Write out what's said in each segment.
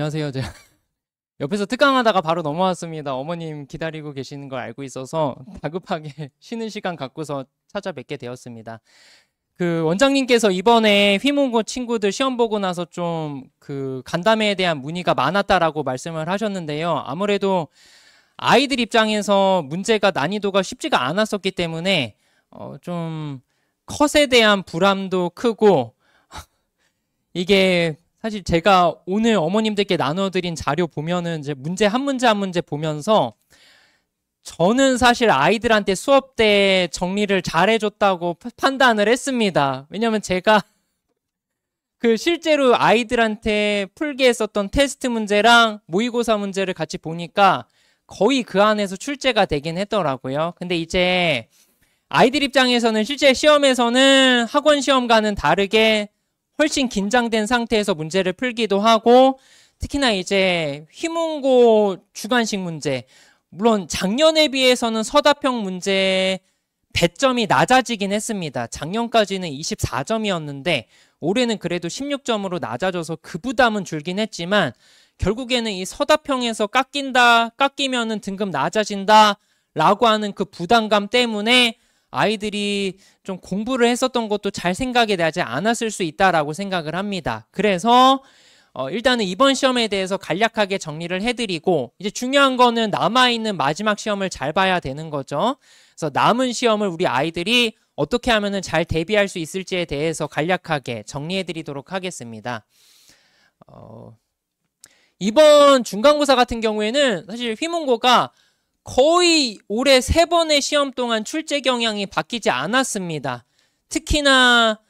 안녕하세요. 제가 옆에서 특강하다가 바로 넘어왔습니다. 어머님 기다리고 계시는 걸 알고 있어서 다급하게 쉬는 시간 갖고서 찾아뵙게 되었습니다. 그 원장님께서 이번에 휘문고 친구들 시험 보고 나서 좀 그 간담회에 대한 문의가 많았다라고 말씀을 하셨는데요. 아무래도 아이들 입장에서 문제가 난이도가 쉽지가 않았었기 때문에 좀 컷에 대한 불안도 크고 이게 사실 제가 오늘 어머님들께 나눠드린 자료 보면은 이제 문제 한 문제 보면서 저는 사실 아이들한테 수업 때 정리를 잘해줬다고 판단을 했습니다. 왜냐면 제가 그 실제로 아이들한테 풀게 했었던 테스트 문제랑 모의고사 문제를 같이 보니까 거의 그 안에서 출제가 되긴 했더라고요. 근데 이제 아이들 입장에서는 실제 시험에서는 학원 시험과는 다르게 훨씬 긴장된 상태에서 문제를 풀기도 하고, 특히나 이제 휘문고 주관식 문제, 물론 작년에 비해서는 서답형 문제 배점이 낮아지긴 했습니다. 작년까지는 24점이었는데 올해는 그래도 16점으로 낮아져서 그 부담은 줄긴 했지만, 결국에는 이 서답형에서 깎이면은 등급 낮아진다 라고 하는 그 부담감 때문에 아이들이 좀 공부를 했었던 것도 잘 생각이 나지 않았을 수 있다라고 생각을 합니다. 그래서 일단은 이번 시험에 대해서 간략하게 정리를 해드리고, 이제 중요한 거는 남아있는 마지막 시험을 잘 봐야 되는 거죠. 그래서 남은 시험을 우리 아이들이 어떻게 하면은 잘 대비할 수 있을지에 대해서 간략하게 정리해드리도록 하겠습니다. 이번 중간고사 같은 경우에는 사실 휘문고가 거의 올해 3번의 시험 동안 출제 경향이 바뀌지 않았습니다. 특히나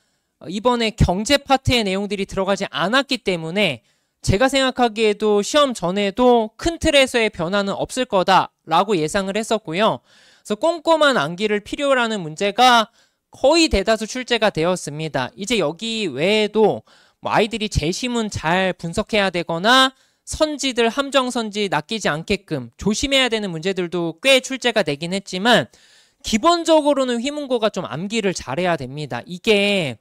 이번에 경제 파트의 내용들이 들어가지 않았기 때문에 제가 생각하기에도 시험 전에도 큰 틀에서의 변화는 없을 거다라고 예상을 했었고요. 그래서 꼼꼼한 암기를 필요로 하는 문제가 거의 대다수 출제가 되었습니다. 이제 여기 외에도 뭐 아이들이 제시문 잘 분석해야 되거나 선지들 함정선지 낚이지 않게끔 조심해야 되는 문제들도 꽤 출제가 되긴 했지만, 기본적으로는 휘문고가 좀 암기를 잘해야 됩니다. 이게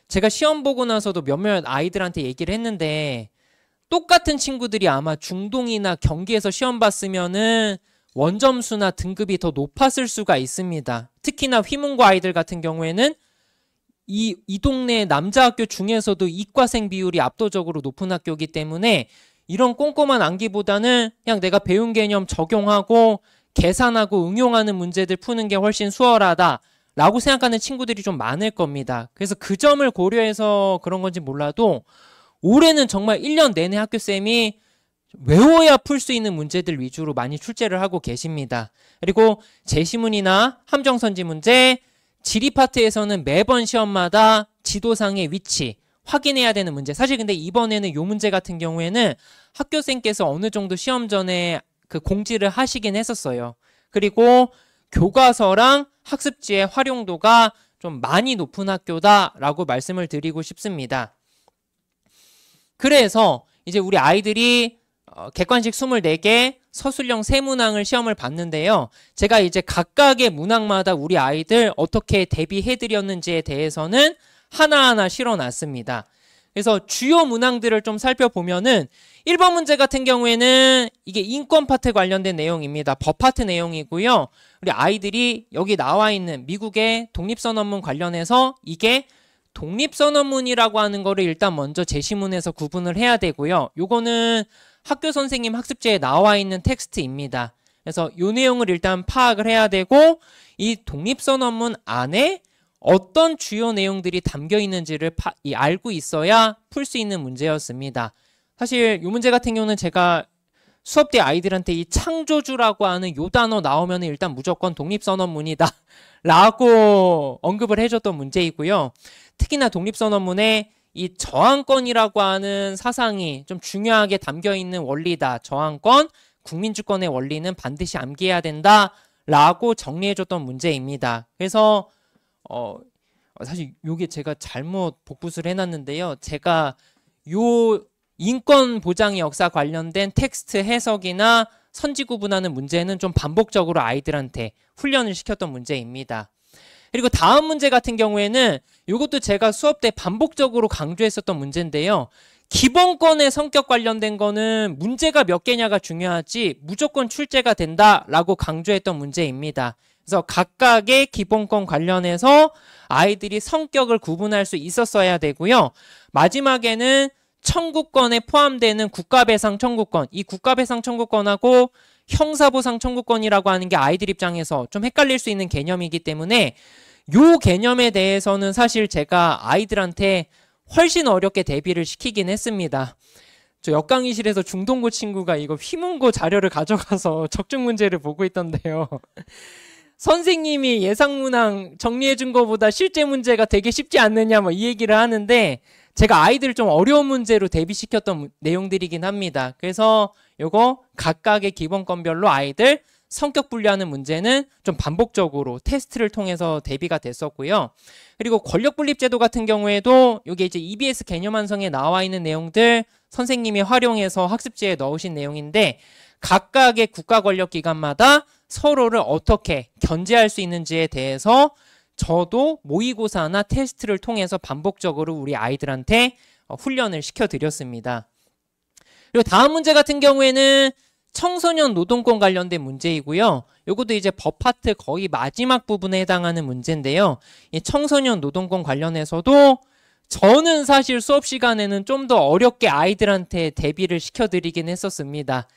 제가 시험 보고 나서도 몇몇 아이들한테 얘기를 했는데, 똑같은 친구들이 아마 중동이나 경기에서 시험 봤으면은 원점수나 등급이 더 높았을 수가 있습니다. 특히나 휘문고 아이들 같은 경우에는 이 동네 남자 학교 중에서도 이과생 비율이 압도적으로 높은 학교이기 때문에 이런 꼼꼼한 암기보다는 그냥 내가 배운 개념 적용하고 계산하고 응용하는 문제들 푸는 게 훨씬 수월하다라고 생각하는 친구들이 좀 많을 겁니다. 그래서 그 점을 고려해서 그런 건지 몰라도 올해는 정말 1년 내내 학교쌤이 외워야 풀 수 있는 문제들 위주로 많이 출제를 하고 계십니다. 그리고 제시문이나 함정선지 문제, 지리 파트에서는 매번 시험마다 지도상의 위치 확인해야 되는 문제. 사실 근데 이번에는 이 문제 같은 경우에는 학교생께서 어느 정도 시험 전에 그 공지를 하시긴 했었어요. 그리고 교과서랑 학습지의 활용도가 좀 많이 높은 학교다라고 말씀을 드리고 싶습니다. 그래서 이제 우리 아이들이 객관식 24개, 서술형 3문항을 시험을 봤는데요. 제가 이제 각각의 문항마다 우리 아이들 어떻게 대비해드렸는지에 대해서는 하나하나 실어놨습니다. 그래서 주요 문항들을 좀 살펴보면은 1번 문제 같은 경우에는 이게 인권 파트 관련된 내용입니다. 법 파트 내용이고요. 우리 아이들이 여기 나와 있는 미국의 독립선언문 관련해서 이게 독립선언문이라고 하는 거를 일단 먼저 제시문에서 구분을 해야 되고요. 요거는 학교 선생님 학습지에 나와 있는 텍스트입니다. 그래서 요 내용을 일단 파악을 해야 되고, 이 독립선언문 안에 어떤 주요 내용들이 담겨 있는지를 알고 있어야 풀 수 있는 문제였습니다. 사실 이 문제 같은 경우는 제가 수업 때 아이들한테 이 창조주라고 하는 요 단어 나오면 일단 무조건 독립선언문이다 라고 언급을 해줬던 문제이고요. 특히나 독립선언문에 이 저항권이라고 하는 사상이 좀 중요하게 담겨 있는 원리다. 저항권, 국민주권의 원리는 반드시 암기해야 된다 라고 정리해줬던 문제입니다. 그래서 사실 요게 제가 잘못 복붙을 해놨는데요. 제가 요 인권 보장의 역사 관련된 텍스트 해석이나 선지 구분하는 문제는 좀 반복적으로 아이들한테 훈련을 시켰던 문제입니다. 그리고 다음 문제 같은 경우에는 이것도 제가 수업 때 반복적으로 강조했었던 문제인데요. 기본권의 성격 관련된 거는 문제가 몇 개냐가 중요하지 무조건 출제가 된다라고 강조했던 문제입니다. 그래서 각각의 기본권 관련해서 아이들이 성격을 구분할 수 있었어야 되고요. 마지막에는 청구권에 포함되는 국가배상 청구권, 이 국가배상 청구권하고 형사보상 청구권이라고 하는 게 아이들 입장에서 좀 헷갈릴 수 있는 개념이기 때문에 이 개념에 대해서는 사실 제가 아이들한테 훨씬 어렵게 대비를 시키긴 했습니다. 저 역강의실에서 중동고 친구가 이거 휘문고 자료를 가져가서 적중 문제를 보고 있던데요. 선생님이 예상문항 정리해 준 거보다 실제 문제가 되게 쉽지 않느냐 뭐 이 얘기를 하는데 제가 아이들 좀 어려운 문제로 대비시켰던 내용들이긴 합니다. 그래서 요거 각각의 기본권별로 아이들 성격 분류하는 문제는 좀 반복적으로 테스트를 통해서 대비가 됐었고요. 그리고 권력분립제도 같은 경우에도 이게 이제 EBS 개념 완성에 나와 있는 내용들 선생님이 활용해서 학습지에 넣으신 내용인데 각각의 국가권력기관마다 서로를 어떻게 견제할 수 있는지에 대해서 저도 모의고사나 테스트를 통해서 반복적으로 우리 아이들한테 훈련을 시켜드렸습니다. 그리고 다음 문제 같은 경우에는 청소년 노동권 관련된 문제이고요. 이것도 이제 법 파트 거의 마지막 부분에 해당하는 문제인데요. 이 청소년 노동권 관련해서도 저는 사실 수업 시간에는 좀 더 어렵게 아이들한테 대비를 시켜드리긴 했었습니다.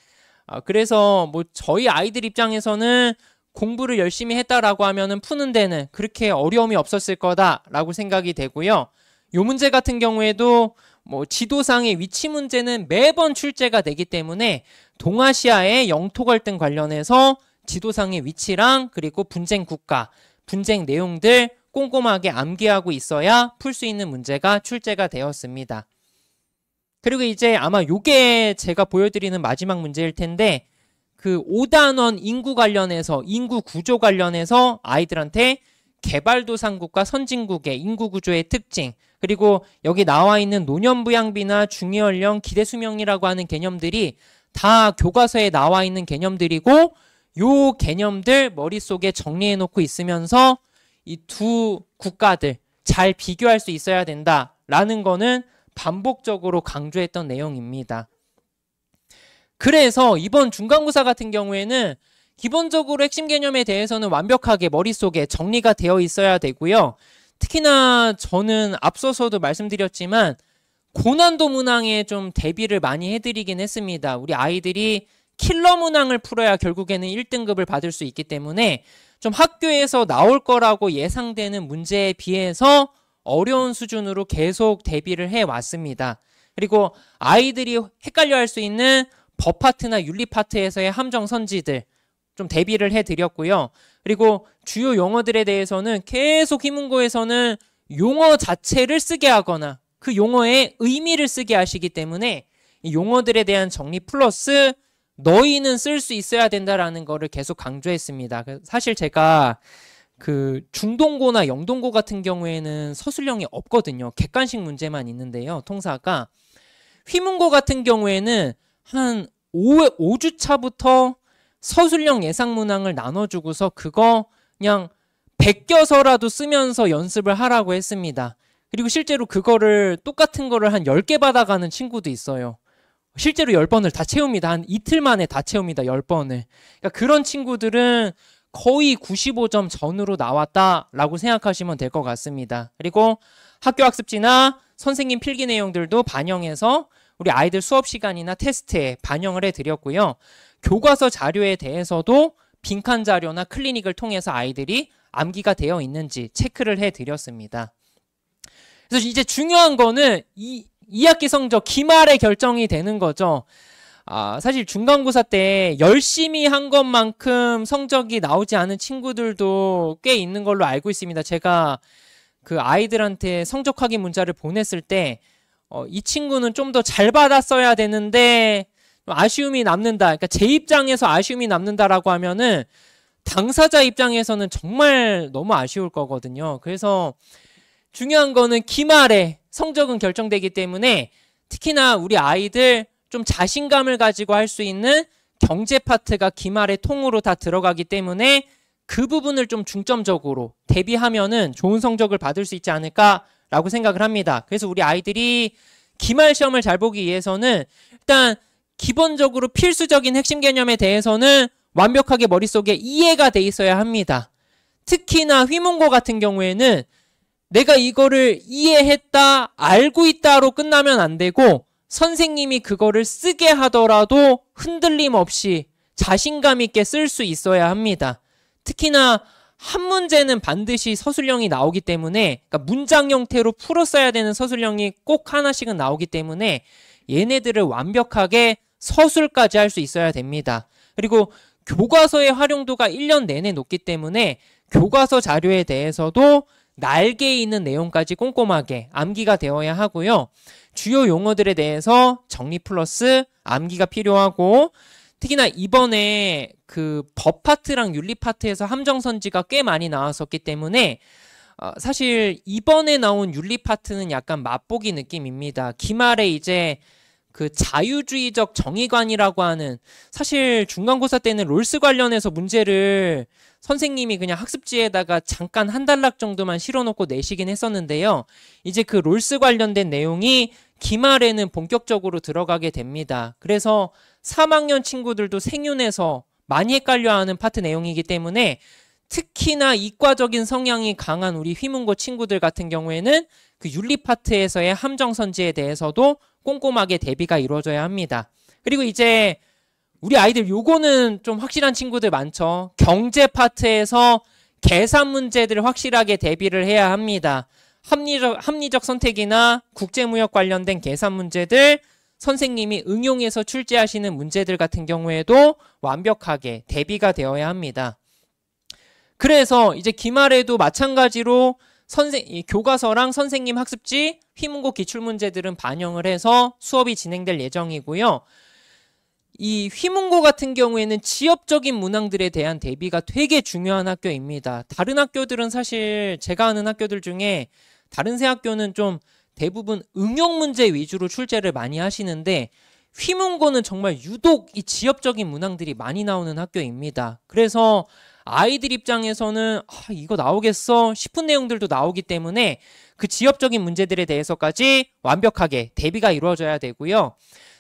그래서 뭐 저희 아이들 입장에서는 공부를 열심히 했다라고 하면은 푸는 데는 그렇게 어려움이 없었을 거다라고 생각이 되고요. 이 문제 같은 경우에도 뭐 지도상의 위치 문제는 매번 출제가 되기 때문에 동아시아의 영토 갈등 관련해서 지도상의 위치랑 그리고 분쟁 국가, 분쟁 내용들 꼼꼼하게 암기하고 있어야 풀 수 있는 문제가 출제가 되었습니다. 그리고 이제 아마 요게 제가 보여드리는 마지막 문제일 텐데 그 5단원 인구 관련해서 인구 구조 관련해서 아이들한테 개발도상국과 선진국의 인구 구조의 특징 그리고 여기 나와 있는 노년부양비나 중위연령 기대수명이라고 하는 개념들이 다 교과서에 나와 있는 개념들이고 요 개념들 머릿속에 정리해 놓고 있으면서 이 두 국가들 잘 비교할 수 있어야 된다라는 거는 반복적으로 강조했던 내용입니다. 그래서 이번 중간고사 같은 경우에는 기본적으로 핵심 개념에 대해서는 완벽하게 머릿속에 정리가 되어 있어야 되고요. 특히나 저는 앞서서도 말씀드렸지만 고난도 문항에 좀 대비를 많이 해드리긴 했습니다. 우리 아이들이 킬러 문항을 풀어야 결국에는 1등급을 받을 수 있기 때문에 좀 학교에서 나올 거라고 예상되는 문제에 비해서 어려운 수준으로 계속 대비를 해왔습니다. 그리고 아이들이 헷갈려할 수 있는 법 파트나 윤리 파트에서의 함정 선지들 좀 대비를 해드렸고요. 그리고 주요 용어들에 대해서는 계속 희문고에서는 용어 자체를 쓰게 하거나 그 용어의 의미를 쓰게 하시기 때문에 이 용어들에 대한 정리 플러스 너희는 쓸 수 있어야 된다라는 거를 계속 강조했습니다. 사실 제가 그 중동고나 영동고 같은 경우에는 서술형이 없거든요. 객관식 문제만 있는데요. 통사가 휘문고 같은 경우에는 한 5주차부터 서술형 예상문항을 나눠주고서 그거 그냥 베껴서라도 쓰면서 연습을 하라고 했습니다. 그리고 실제로 그거를 똑같은 거를 한 10개 받아가는 친구도 있어요. 실제로 10번을 다 채웁니다. 한 이틀 만에 다 채웁니다. 10번을. 그러니까 그런 친구들은 거의 95점 전후로 나왔다라고 생각하시면 될 것 같습니다. 그리고 학교 학습지나 선생님 필기 내용들도 반영해서 우리 아이들 수업 시간이나 테스트에 반영을 해드렸고요. 교과서 자료에 대해서도 빈칸 자료나 클리닉을 통해서 아이들이 암기가 되어 있는지 체크를 해드렸습니다. 그래서 이제 중요한 거는 2학기 성적 기말에 결정이 되는 거죠. 사실 중간고사 때 열심히 한 것만큼 성적이 나오지 않은 친구들도 꽤 있는 걸로 알고 있습니다. 제가 그 아이들한테 성적 확인 문자를 보냈을 때 이 친구는 좀 더 잘 받았어야 되는데 아쉬움이 남는다. 그러니까 제 입장에서 아쉬움이 남는다라고 하면은 당사자 입장에서는 정말 너무 아쉬울 거거든요. 그래서 중요한 거는 기말에 성적은 결정되기 때문에 특히나 우리 아이들 좀 자신감을 가지고 할 수 있는 경제 파트가 기말에 통으로 다 들어가기 때문에 그 부분을 좀 중점적으로 대비하면은 좋은 성적을 받을 수 있지 않을까라고 생각을 합니다. 그래서 우리 아이들이 기말 시험을 잘 보기 위해서는 일단 기본적으로 필수적인 핵심 개념에 대해서는 완벽하게 머릿속에 이해가 돼 있어야 합니다. 특히나 휘문고 같은 경우에는 내가 이거를 이해했다, 알고 있다로 끝나면 안 되고 선생님이 그거를 쓰게 하더라도 흔들림 없이 자신감 있게 쓸 수 있어야 합니다. 특히나 한 문제는 반드시 서술형이 나오기 때문에, 그러니까 문장 형태로 풀었어야 되는 서술형이 꼭 하나씩은 나오기 때문에 얘네들을 완벽하게 서술까지 할 수 있어야 됩니다. 그리고 교과서의 활용도가 1년 내내 높기 때문에 교과서 자료에 대해서도 날개에 있는 내용까지 꼼꼼하게 암기가 되어야 하고요. 주요 용어들에 대해서 정리 플러스 암기가 필요하고, 특히나 이번에 그 법 파트랑 윤리 파트에서 함정선지가 꽤 많이 나왔었기 때문에 사실 이번에 나온 윤리 파트는 약간 맛보기 느낌입니다. 기말에 이제 그 자유주의적 정의관이라고 하는, 사실 중간고사 때는 롤스 관련해서 문제를 선생님이 그냥 학습지에다가 잠깐 한 단락 정도만 실어놓고 내시긴 했었는데요. 이제 그 롤스 관련된 내용이 기말에는 본격적으로 들어가게 됩니다. 그래서 3학년 친구들도 생윤에서 많이 헷갈려하는 파트 내용이기 때문에 특히나 이과적인 성향이 강한 우리 휘문고 친구들 같은 경우에는 그 윤리 파트에서의 함정선지에 대해서도 꼼꼼하게 대비가 이루어져야 합니다. 그리고 이제 우리 아이들 요거는 좀 확실한 친구들 많죠. 경제 파트에서 계산 문제들 확실하게 대비를 해야 합니다. 합리적 선택이나 국제무역 관련된 계산 문제들, 선생님이 응용해서 출제하시는 문제들 같은 경우에도 완벽하게 대비가 되어야 합니다. 그래서 이제 기말에도 마찬가지로 교과서랑 선생님 학습지, 휘문고 기출문제들은 반영을 해서 수업이 진행될 예정이고요. 이 휘문고 같은 경우에는 지역적인 문항들에 대한 대비가 되게 중요한 학교입니다. 다른 학교들은 사실 제가 아는 학교들 중에 다른 세 학교는 좀 대부분 응용 문제 위주로 출제를 많이 하시는데 휘문고는 정말 유독 이 지역적인 문항들이 많이 나오는 학교입니다. 그래서 아이들 입장에서는 이거 나오겠어 싶은 내용들도 나오기 때문에 그 지역적인 문제들에 대해서까지 완벽하게 대비가 이루어져야 되고요.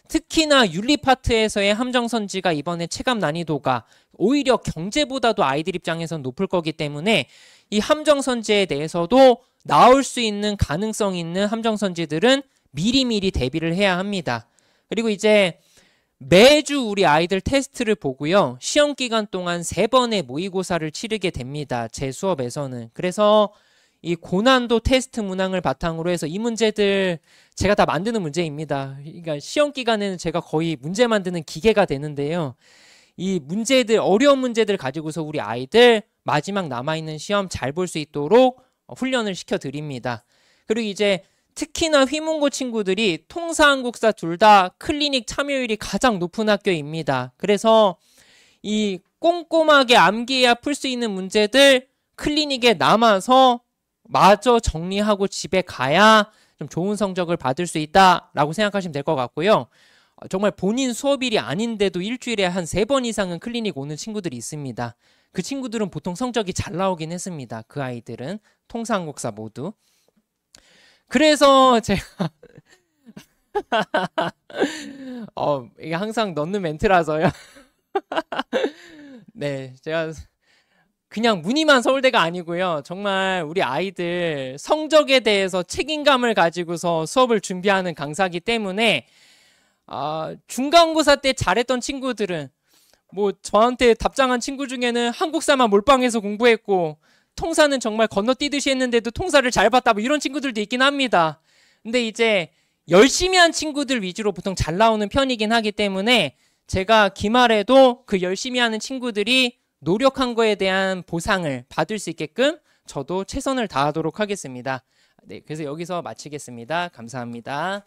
특히나 윤리 파트에서의 함정선지가 이번에 체감 난이도가 오히려 경제보다도 아이들 입장에선 높을 거기 때문에 이 함정선지에 대해서도 나올 수 있는 가능성 있는 함정선지들은 미리미리 대비를 해야 합니다. 그리고 이제 매주 우리 아이들 테스트를 보고요. 시험 기간 동안 3번의 모의고사를 치르게 됩니다. 제 수업에서는. 그래서 이 고난도 테스트 문항을 바탕으로 해서 이 문제들 제가 다 만드는 문제입니다. 그러니까 시험 기간에는 제가 거의 문제 만드는 기계가 되는데요. 이 문제들, 어려운 문제들 가지고서 우리 아이들 마지막 남아있는 시험 잘 볼 수 있도록 훈련을 시켜드립니다. 그리고 이제 특히나 휘문고 친구들이 통사, 한국사 둘 다 클리닉 참여율이 가장 높은 학교입니다. 그래서 이 꼼꼼하게 암기해야 풀 수 있는 문제들 클리닉에 남아서 마저 정리하고 집에 가야 좀 좋은 성적을 받을 수 있다라고 생각하시면 될 것 같고요. 정말 본인 수업일이 아닌데도 일주일에 한 3번 이상은 클리닉 오는 친구들이 있습니다. 그 친구들은 보통 성적이 잘 나오긴 했습니다. 그 아이들은 통사, 한국사 모두. 그래서 제가 이게 항상 넣는 멘트라서요. 네, 제가 그냥 무늬만 서울대가 아니고요. 정말 우리 아이들 성적에 대해서 책임감을 가지고서 수업을 준비하는 강사이기 때문에 중간고사 때 잘했던 친구들은 뭐 저한테 답장한 친구 중에는 한국사만 몰빵해서 공부했고 통사는 정말 건너뛰듯이 했는데도 통사를 잘 봤다 뭐 이런 친구들도 있긴 합니다. 근데 이제 열심히 한 친구들 위주로 보통 잘 나오는 편이긴 하기 때문에 제가 기말에도 그 열심히 하는 친구들이 노력한 거에 대한 보상을 받을 수 있게끔 저도 최선을 다하도록 하겠습니다. 네, 그래서 여기서 마치겠습니다. 감사합니다.